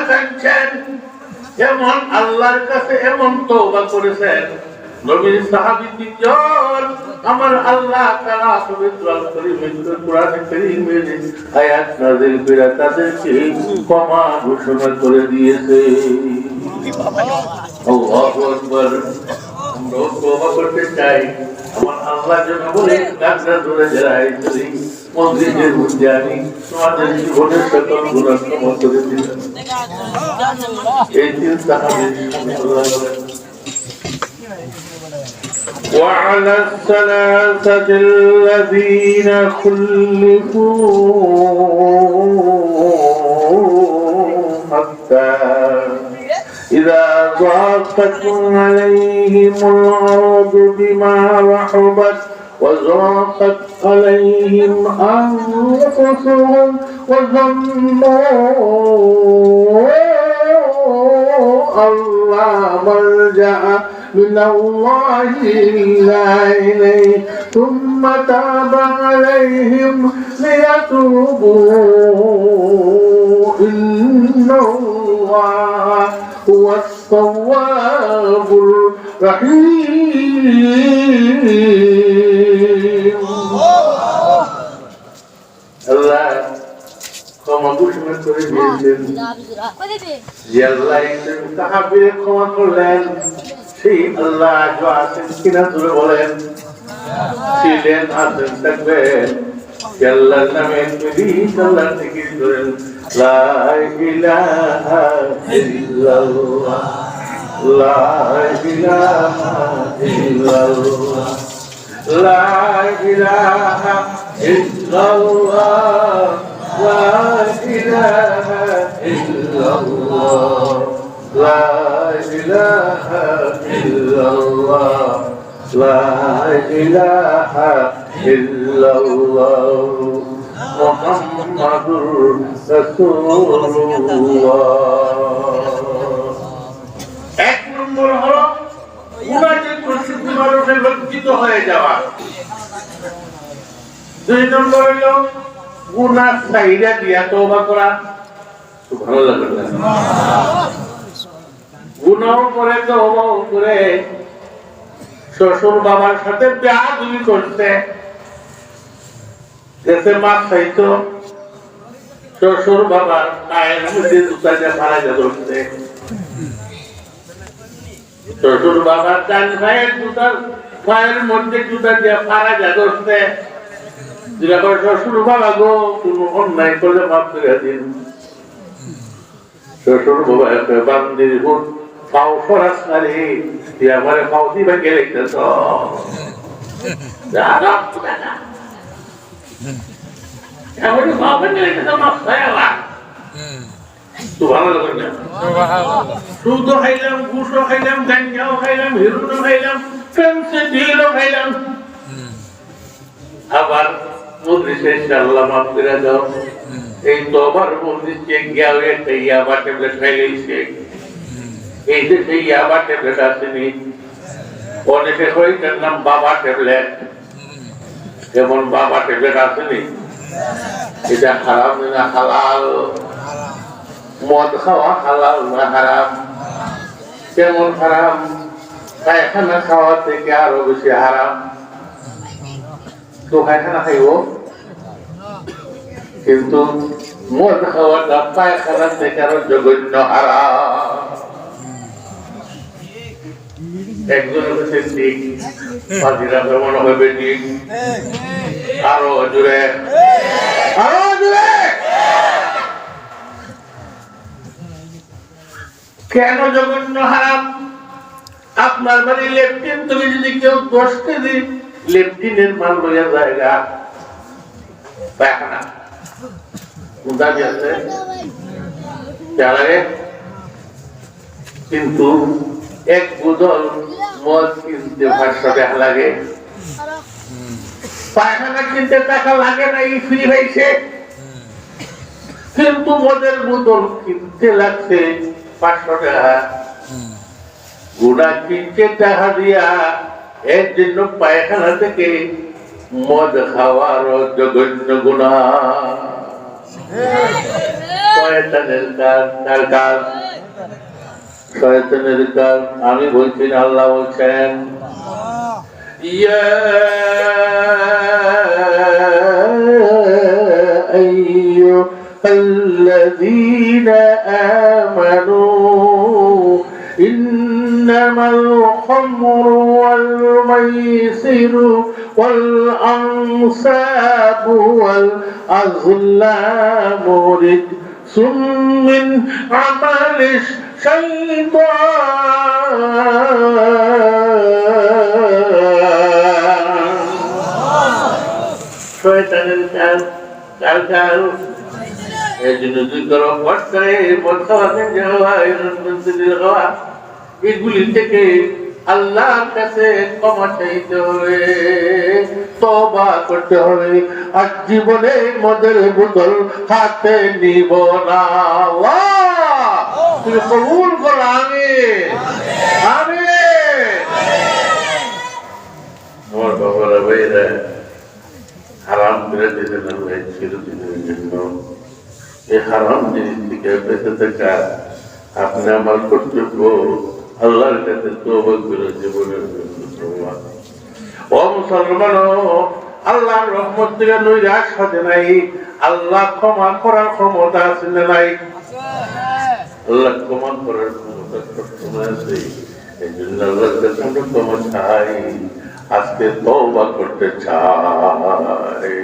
চাইছেন, এমন আল্লাহর কাছে এমন তওবা করেছেন, নবীর সাহাবী তিনজন আমার আল্লাহ তাআলা পবিত্র কোরআনে কারীমের আয়াত নাযিল করে তাদেরকে ক্ষমা ঘোষণা করে দিয়েছে। আল্লাহু আকবার। আমরা তওবা করতে চাই, আমার আল্লাহ যেন বলে কাজটা ধরে যায় মসজিদের মধ্যে আমি তোমাদের জীবনের সকল গুনাহ ক্ষমা করে দিলাম। এই তিন সাহাবী আল্লাহ বলেন وعلى الثلاثة الذين خلفوا حتى إذا ضاقت عليهم الأرض بما رحبت وضاقت عليهم أنفسهم وظنوا أن لا ملجأ من الله إلا إليه ثم تاب عليهم ليتوبوا إن الله هو التواب الرحيم. الله ক্ষমা ঘোষণা করে দিয়েছেন যে আল্লাহ সাহাবীদের ক্ষমা করলেন, সেই আল্লাহ আজও আছেন কিনা জোরে বলেন? ছিলেন, আছেন, থাকবেন। আল্লাহর নামে আল্লাহ থেকে ধরেন লা ইলাহা ইল্লাল্লাহ, লা ইলাহা ইল্লাল্লাহ, লা ইলাহা ইল্লাল্লাহ, লা ইলাহা ইল্লাল্লাহ, লা ইলাহা ইল্লাল্লাহ, লা ইলাহা ইল্লাল্লাহ মুহাম্মাদুর রাসূলুল্লাহ। এক নম্বর হলো গুনাহের পরিস্থিতি মানুষের লজ্জিত হয়ে যাওয়া। দুই নম্বর হলো গুনাহ ছাইড়া দিয়া তওবা করা। ভালো লাগে না? গুনাহ করে তওবা করে শ্বশুর বাবার সাথে বেয়াদবি করতে, দেশে মাছ খাইতো, শ্বশুর বাবার পায়ের মধ্যে জুতা দিয়ে ফাড়াইয়া ধরতে, শ্বশুর বাবার ডান পায়ের জুতার পায়ের মধ্যে জুতা দিয়ে ফাড়াইয়া ধরতে, শ্বশুর বাবা গো কোন অন্যায় করলে মাফ করে দিন। শ্বশুর বাবা একটা বান্দির হুট পাও সরাস নারী তুই আমার পাও দিবা কে লিখতেছ সুদ খাইলাম, ঘুষও খাইলাম, গাঞ্জাও খাইলাম, হিরোইনও খাইলাম, ফেন্সিডিলও খাইলাম, আবার মজলিসে আল্লাহ মাফ করে দাও। এই তওবার মজলিসে গিয়াও একটা ইয়াবা ট্যাবলেট খাই গেছে। এই যে সেই ইয়াবা ট্যাবলেট আসেনি, অনেকে কইটার নাম বাবা ট্যাবলেট। যেমন বাবা ট্যাবলেট আসেনি, এটা হারাম না হালাল? মদ খাওয়া হালাল না হারাম? কেমন হারাম? পায়খানা খাওয়া থেকে আরো বেশি হারাম। তো পায়খানা খাইব, কিন্তু মদ খাওয়াটা পায়খানা থেকে আরো জঘন্য হারাম। একজন হচ্ছে ঠিক, বাকিরা মনে হবে ঠিক। আরো জোরে, আরো জোরে। কেন জঘন্য হারাম? আপনার বাড়ি লেফটিন, তুমি যদি কেউ 10 কেজি লেফটিনের মাল লইয়া জায়গা পায়খানা দাবি আছে, কিন্তু এক বোতল মদ কিনতে 500 টাকা লাগে, পায়খানা কিনতে টাকা লাগে না, এই ফ্রি হয়েছে। কিন্তু মদের বোতল কিনতে লাগছে 500 টাকা। গুনাহ কিনতে টাকা দিয়া এর জন্য পায়খানা থেকে মদ খাওয়ার জঘন্য গুনাহ। শয়তানের কাজ, তার কাজ শয়তানের কাজ। আমি বলছি না, আল্লাহ বলছেন ইয়া আইয়ুহাল্লাযীনা আমানু ইন্নামাল খামরু ওয়াল মাইসিরু ওয়াল আনসাবু ওয়াল আযলামু রিজসুম মিন আমালিশ শয়তানের কাজ, তার কাজ। এই জন্য দুই তরফ এগুলি থেকে আল্লাহর কাছে ক্ষমা চাইতে হবে, তওবা করতে হবে। আর জীবনে মদের বোতল হাতে নিব না। তুমি কবুল করো। আমিন আমিন। আমার বাবারা ভাইরা হারাম করে দিতে না ভাই, চিরদিনের জন্য এই হারাম জিনিস থেকে বেঁচে থাকা আপনি আমার কর্তব্য। আল্লাহর কাছে তওবা করে জীবনের জন্য তওবা। ও মুসলমান, আল্লাহর রহমত থেকে নৈরাশ হতে নাই। আল্লাহ ক্ষমা করার ক্ষমতা আছে না নাই? আল্লাহ ক্ষমা করার ক্ষমতা সবসময় আছে। এই জন্য আল্লাহর কাছে আমরা ক্ষমা চাই। আজকে তওবা করতে চাই,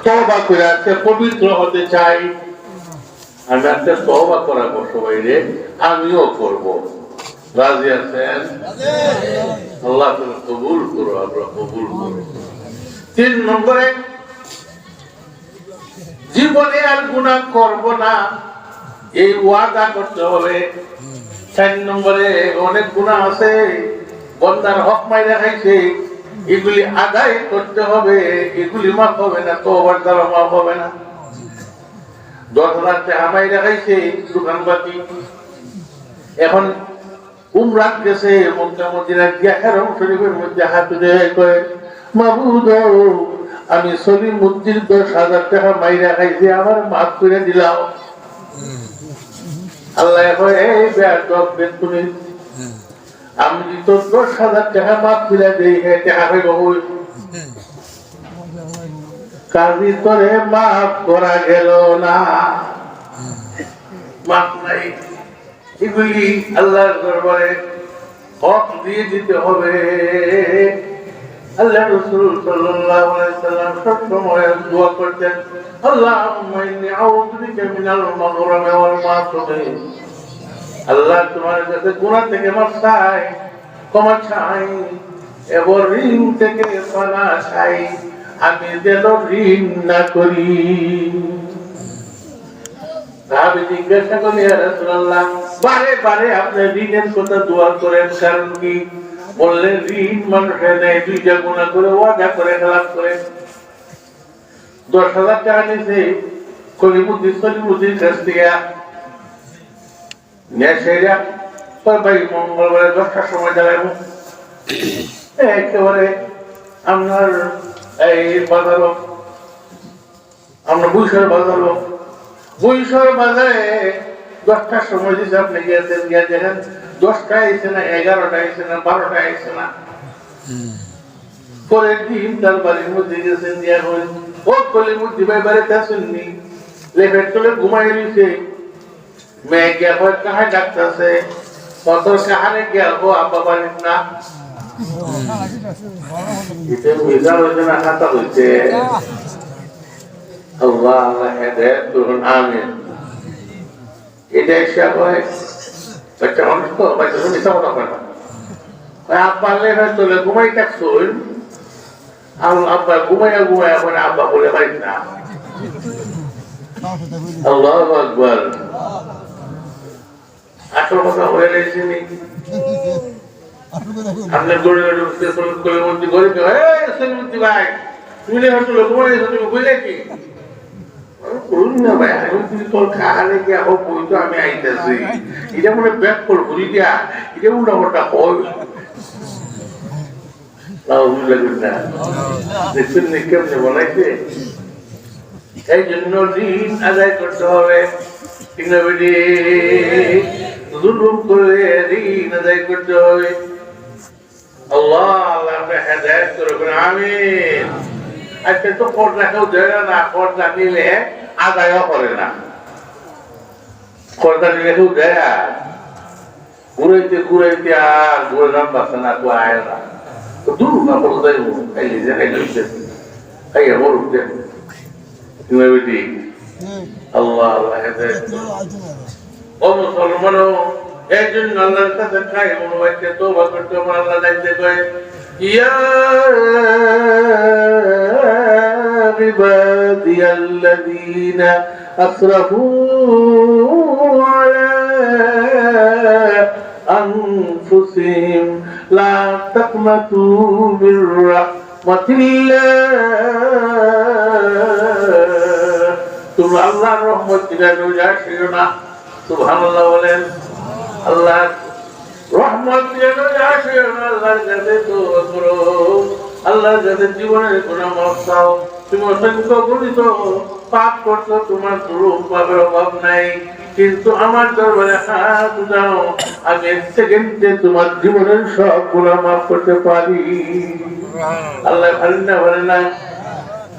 তওবা করে আজকে পবিত্র হতে চাই। আমি একটা তওবা করার সবাই রে, আমিও করবো। রাজি আছেন? আল্লাহ তুমি কবুল করো, আমরা কবুল করো। 3 নম্বরে, জীবনে আর গুনাহ করব না, এই ওয়াদা করতে হবে। 4 নম্বরে, অনেক গুনাহ আছে, বন্দার হক মাইরা খাইছে, এগুলি আদায় করতে হবে। এগুলি মাফ হবে না, তওবার দ্বারা মাফ হবে না। 10,000 টাকা মাইরা খাইছে দোকানবাতি, এখন উমরাত গেছে, মক্কা মদিনা গিয়া হারাম শরীফের মধ্যে হাত দেয়, কয় মাবুদ আমি সলিমুদ্দিন 10,000 টাকা মাইরা খাইছি, আমার মাফ করে দিলাও। আল্লাহ কয় এই বেয়াদব বেতুনি, আমি যদি তোর 10,000 টাকা মাফ করে দেই, হে টাকা হইব কই? কাজী তোরে মাফ করা গেল না, মাফ নাই। এগুলি আল্লাহর দরবারে হক দিয়ে দিতে হবে। আল্লাহ রাসূল সাল্লাল্লাহু আলাইহি ওয়াসাল্লাম সব সময় দোয়া করতেন, আল্লাহুম্মা ইন্নী আউযু বিকা মিনাল মাগরামি ওয়াল মাসিয়াতি। আল্লাহ তোমার কাছে গুনাহ থেকে মাফ চাই, ক্ষমা চাই, এবং ঋণ থেকে পানা চাই, আমি যেন ঋণ না করি। সাহাবী জিজ্ঞাসা করলেন, ইয়া রাসূলুল্লাহ, বারে বারে আপনি ঋণের কথা দোয়া করেন, কারণ কি? বললেন ঋণ মানুষের নেই, 2টা গুনাহ করে ওয়াদা করে খেলাপ করে। 10,000 টাকা নিয়েছে সলিমুদ্দিন কাছ থেকে, নেশাইরা ভাই মঙ্গলবারে 10টার সময় দাঁড়াবো, একেবারে আপনার এই বাজারও, আমরা বৈশাখ বাজারও, বৈশাখ বাজারে 10টার সময় দিয়েছে। আপনি গিয়েছেন, গিয়ে দেখেন 10টা আইছে না, 11টা আইছে না, 12টা আইছে না। পরের দিন তার বাড়ির মধ্যে গেছেন, গিয়া হলেন ও কলিমুদ্দি ভাই বাড়িতে আসেননি, লেফের তলে ঘুমাই রয়েছে। মেয়ে গিয়া হয় কাহায় ডাকতেছে, কত কাহারে গিয়া হো আব্বা বাড়ির না, এটা মিজান হয়েছে না খাতা হয়েছে। আল্লাহ আল্লাহ হেদায়েত করুন, আমিন। এটা এসে হয় বাচ্চা মানুষ তো, বাচ্চা শুনি সব হয় না। আব্বা লেফের তলে ঘুমাই থাকছুন, আব্বা ঘুমাইয়া ঘুমাইয়া পরে আব্বা বলে পারিস না। আল্লাহু আকবার। আসল কথা বলে নিয়েছিনি, আপনার গড়ে গড়ে উঠতে করে মন্ত্রী ঘরে সলিমুদ্দি ভাই, তুমি লেফের তলে ঘুমাইছো, তুমি বুঝলে কি? ভাই আমি তোর খাহারে গিয়া হোক বই তো আমি আইতেছি, এটা মনে ব্যাক করে ঘুরি দিয়া, এটা উল্টা মোটা হয় কেমনে বলাইছে। এই জন্য ঋণ আদায় করতে হবে। ঠিক না বেটি? জুলুম করে ঋণ আদায় করতে হবে। আল্লাহ আল্লাহ আমরা হেদায়েত করবেন, আমিন। আজকে তো কর্জা কেউ দেয় না, কর্জা নিলে আদায়ও করে না। কর্জা নিলে কেউ দেয়, ঘুরাইতে ঘুরাইতে আর ঘুরে নাম পাচ্ছে না, কেউ আয় না। তো দূর না বলো যাই খাইলে যে খাইলে খাইয়া মরুক দেন। তুমি বেটি আল্লাহ আল্লাহ হেদায়েত ও মুসলমানও এই জন্য আল্লাহর কাছে খাই মনোবাক্যে তওবা করতে হবে। আল্লাহ যাইতে কয় ইয়া ইবাদিয়াল্লাযীনা আসরাফু আলা আনফুসিহিম লা তাকনাতু মির রাহমাতিল্লাহ। তোমরা আল্লাহর রহমত থেকে দূরে আসিও না। সুবহানাল্লাহ বলেন। আল্লাহ রহমত থেকে দূরে আসিও না। আল্লাহর কাছে তওবা করো, আল্লাহর কাছে জীবনের গুনাহ মাফ চাও। তুমি অসংখ্য গণিত পাপ করছো, তোমার জুলুম পাপের অভাব নাই, কিন্তু আমার দরবারে হাত উঠাও, আমি এক সেকেন্ডে তোমার জীবনের সব গুনাহ মাফ করতে পারি। আল্লাহ পারেন না, পারেন না?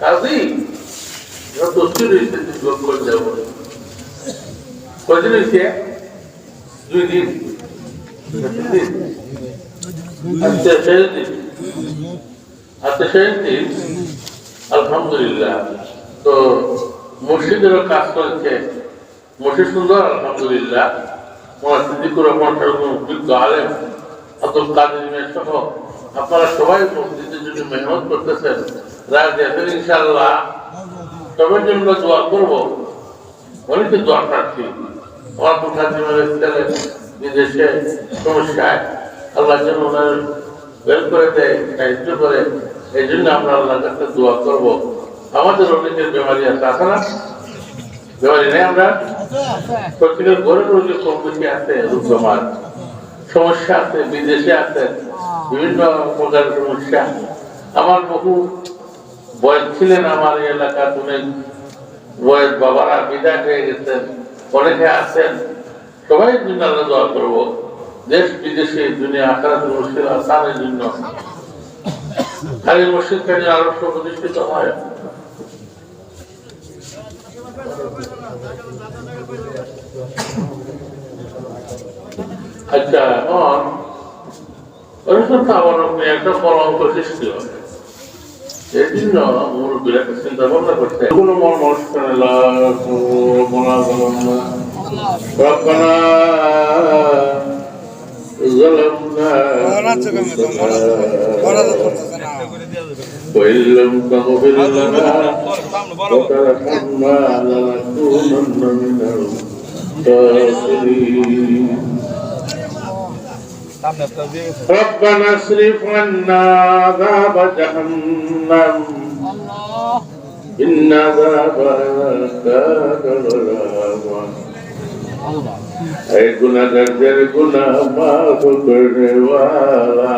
কাজী যত স্থির হয়েছে যোগ করে যাবো। কদিন হয়েছে? 2 দিন। আজকে শেষ দিন, আজকে শেষ দিন। আলহামদুলিল্লাহ। তো মসজিদেরও কাজ করেছে, মসজিদ সুন্দর আলহামদুলিল্লাহ। সিদ্দিকুর রহমান বিজ্ঞ আলেম আব্দুল কাদের মিয়া সহ আপনারা সবাই মসজিদের জন্য মেহনত করতেছেন। রাত দিয়েছেন ইনশাআল্লাহ। সবার জন্য দোয়া করবো। অনেকে দোয়া প্রার্থী আমার ছেলে বিদেশে সমস্যায়, আল্লাহ যেন ওনার বের করে দেয়, সাহায্য করে। এই জন্য আমরা আল্লাহর কাছে দোয়া করবো। আমাদের অনেকের বেমারি আছে, আছে না? বেমারি নেই? আমরা প্রত্যেকের ঘরের রোগী কম বেশি আছে, রোগ জমার সমস্যা আছে, বিদেশে আছে বিভিন্ন প্রকার সমস্যা। আমার বহু বয়স ছিলেন আমার এই এলাকার অনেক বয়স বাবারা বিদায় হয়ে গেছেন, অনেকে আছেন। সবাই জন্য আল্লাহ দোয়া করবো। দেশ বিদেশে দুনিয়া আখেরাত মুশকিল আসানের জন্য খালি মসজিদ কাজে আরো প্রতিষ্ঠিত হয়। আচ্ছা, এখন আমার একটা কলঙ্ক সৃষ্টি হয়। এই জন্য মুরব্বীরা চিন্তা ভাবনা করছে, কোনো মানুষ ربنا ظلمنا وإن لم تغفر لنا وترحمنا لنكونن من الخاسرين ربنا اصرف عنا عذاب جهنم إن عذابها كان غراما ऐ गुनाहगार तेरे गुनाह माफ करने वाला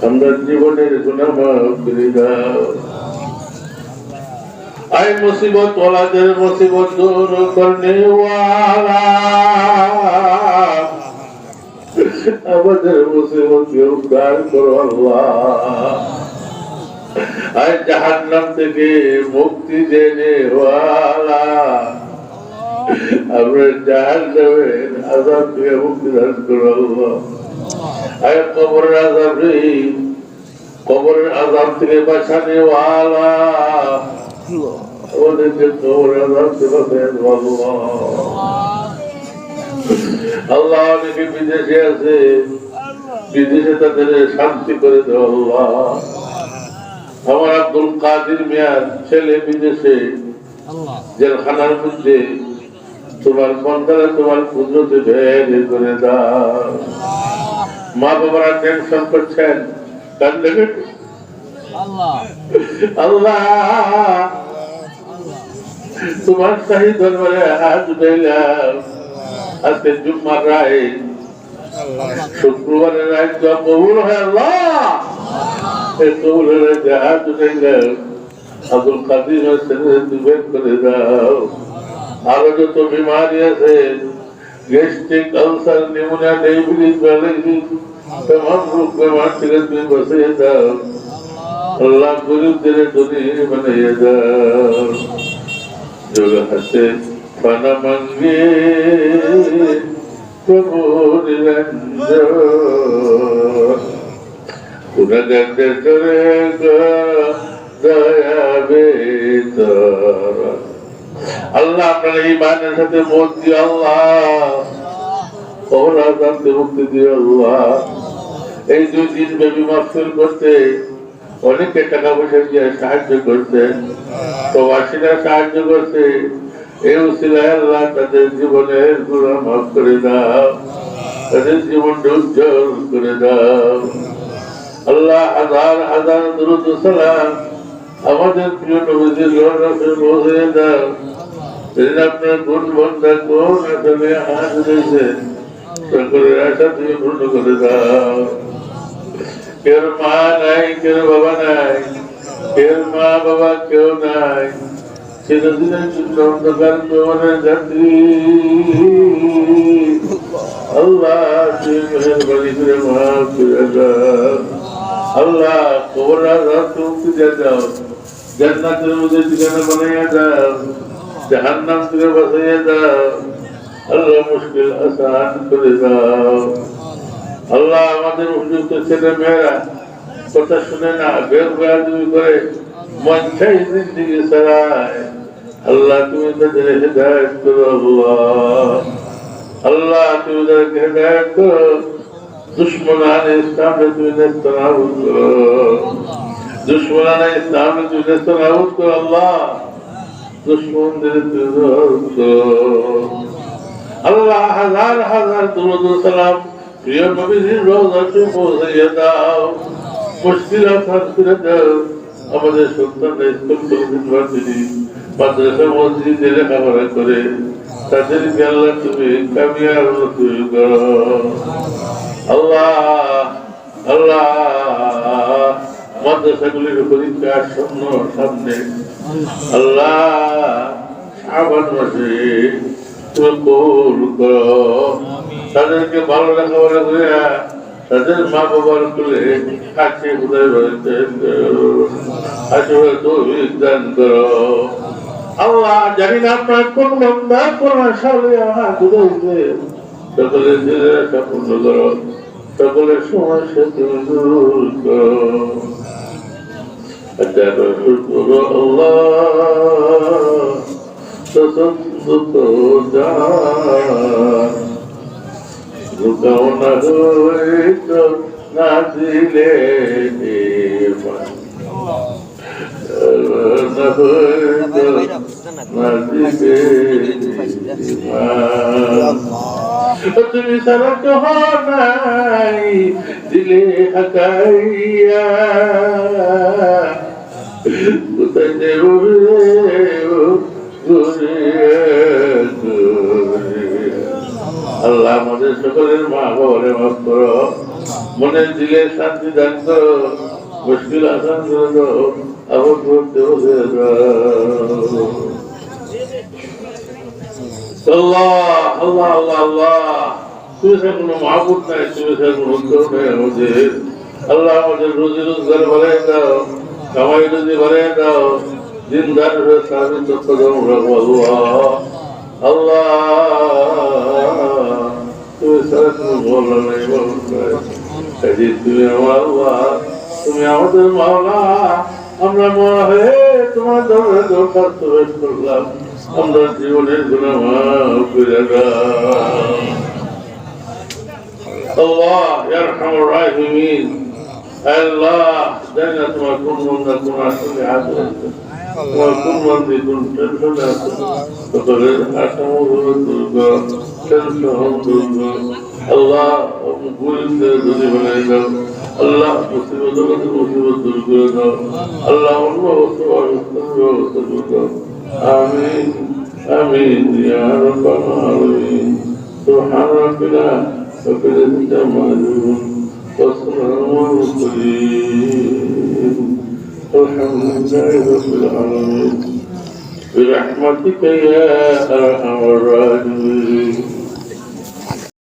हमरा जीवनेर गुनाह माफ करे दाओ ऐ मुसीबत वालाদের मुसीबत दूर करने वाला আমাদের মুসিবত উদ্ধার করো আল্লাহ ऐ जहन्नम থেকে মুক্তি দেনে वाला আমরা জাহান্নামের আযাব থেকে মুক্তি দান করো আল্লাহ ऐ কবরের আযাব কবরের আযাব থেকে বাঁচানে वाला ওদেরকে কবরের আযাব থেকে বাঁচানো আল্লাহ আল্লাহ অনেকে বিদেশে আছে বিদেশে তাদের শান্তি করে দাও আল্লাহ আমার আব্দুল কাদের মিয়ার ছেলে বিদেশে জেলখানার মধ্যে তোমার সন্তানে তোমার কুদরতে বের করে দাও মা বাবারা টেনশন করছেন কান্দে আল্লাহ তোমার শাহী দরবারে হাত উঠাইলাম আজকে জুম্মার রায় শুক্রবারের রায় তো কবুল হয় আল্লাহ এই কবুলের রায় হাত উঠাইলাম আব্দুল কাদের ছেলে বের করে দাও আরো যত বিমারি আছে, gastric, ulcer, pneumonia, diabetes, paralysis, तमाम रोग बीमार থেকে তুমি বাঁচিয়ে দাও। আল্লাহ গরিবদের ধনী বানিয়ে দাও। যোগ হাতে পানা মাঙ্গে প্রভু নিরঞ্জন, গুণগানদের করে দয়া বেতর। আল্লাহ আপনার এই বানের সাথে মত দিয়ে আল্লাহ ওরা জানতে মুক্তি দিয়ে আল্লাহ এই 2 দিন ব্যাপী মাহফিল করতে অনেকে টাকা পয়সা দিয়ে সাহায্য করছে, প্রবাসীরা সাহায্য করছে। এই উসিলায় আল্লাহ তাদের জীবনের গুনাহ মাফ করে দাও, তাদের জীবনটা উজ্জ্বল করে দাও। আল্লাহ হাজার হাজার দুরূদ ও সালাম আমাদের প্রিয় নবীজির রহমতে পৌঁছে দাও। যেদিন আপনার কোন বন্ধা কোন আসলে হাত দিয়েছে সকলের আশা তুমি পূর্ণ করে দাও। কেউ মা নাই, কেউ বাবা নাই, কেউ মা বাবা কেউ নাই, চিরদিনের জন্য অন্ধকার জীবনের যাত্রী। আল্লাহ তুমি মেহেরবানি করে মাফ করে দাও। আল্লাহ কবর রাত মুক্তি দিয়ে দাও, জান্নাতের মধ্যে ঠিকানা বানাইয়া দাও, জাহান্নাম থেকে বাঁচাইয়া দাও। আল্লাহ মুশকিল আসান করে দাও। আল্লাহ আমাদের উপযুক্ত ছেলে মেয়েরা কথা শুনে না, বেরবাদী করে মন চাই জিন্দিগি চালায়। আল্লাহ তুমি তাদের হেদায়েত করো। আল্লাহ আল্লাহ তুমি তাদেরকে হেদায়েত করো। দুশ্মনানে ইসলামে তুমি নেস্তনাবুদ করো, দুশ্মনানে ইসলামে তুমি নেস্তনাবুদ করো। আল্লাহ দুশ্মনদের তুমি দূর করো। আল্লাহ হাজার হাজার দুরূদ ও সালাম প্রিয় নবীজির রওজাতে পৌঁছাইয়া দাও, মুশকিল আসান করে দাও। আমাদের সন্তানরা স্কুল কলেজ ভার্সিটি মাদ্রাসা মসজিদে লেখাপড়া করে তাদেরকে আল্লাহ তুমি কামিয়াব নসিব করো। আল্লাহ আল্লাহ মাদ্রাসাগুলির পরীক্ষা আসন্ন সামনে, আল্লাহ শাবান মাসে তুমি কবুল করো। তাদেরকে ভালো লেখাপড়া করে তাদের মা বাবার কোলে কাছে উদয় আসলে তৌফিক দান করো। আল্লাহ জানি না আপনার কোন বান্দা কোন সালে হাত উঠাইছে, সকলের দিলে পূর্ণ করো, সকলের সমস্যা তুমি দূর করো। আল্লাহ রুকাওনা হইত না দিলে তুমি সারা কেহ নাই দিলে হাকাইয়া, কোথায় দেব আল্লাহ আমাদের সকলের মা বাবারে মাফ করো, মনের দিলে শান্তি দান করো, মুশকিল আসান করে দাও, আপদ করতে বসে দাও। আল্লাহ আল্লাহ আল্লাহ আল্লাহ তুমি সে কোনো মাহবুব নাই, তুমি সে কোনো উত্তর নাই আমাদের। আল্লাহ আমাদের রোজি রোজগার বাড়াই দাও, কামাই রুজি বাড়াই দাও, দিনদার হয়ে সাহায্য কদম রাখো। আল্লাহ আল্লাহ তুমি সারা কোনো বলা নাই, তুমি আমার আল্লাহ, তুমি আমাদের মাওলা। আমরা মনে হয়ে তোমার দরবারে দরখাস্ত পেশ করলাম, আমরা জীবনের গুনাহ মাফ করে দাও। আল্লাহ ইয়া আরহামুর রাহিমিন, আল্লাহ জানি না তোমার কোন বান্দা কোন আসলে হাত আছে, তোমার কোন বান্দি কোন টেনশনে আছে, সকলের আশাও দূর করো, টেনশন দূর করো। আল্লাহ গরিবদের ধনী বানাই দাও, আল্লাহ মুসিবত মুসিবত দূর করে দাও, আল্লাহ অন্য ব্যবস্থা দূর করো। আমিন আমিন ইয়া রাব্বাল আলামিন। সুবহান রাব্বিকা রাব্বিল ইজ্জাতি আম্মা ইয়াসিফুন ওয়া সালামুন আলাল মুরসালিন, আলহামদুলিল্লাহি রাব্বিল আলামিন। برحمتك يا أرحم الراحمين